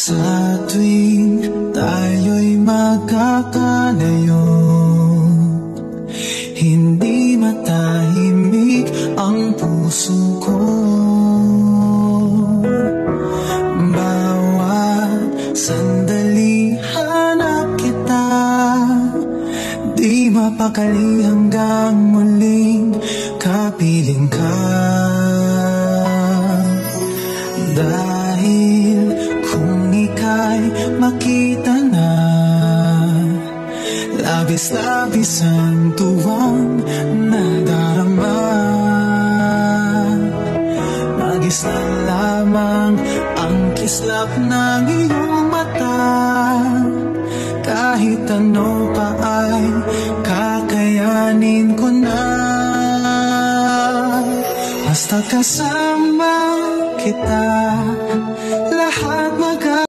Sa tuwing tayo'y magkakalayo, hindi matahimik ang puso ko. Bawat sandali hanap kita, di mapakali hanggang muling kapiling ka. Dahil kung ika'y makita na, labis-labis ang tuwang nadarama. Mag-isa lamang ang kislap ng iyong mata, kahit ano pa ay kakayanin ko na. Basta kasama kita,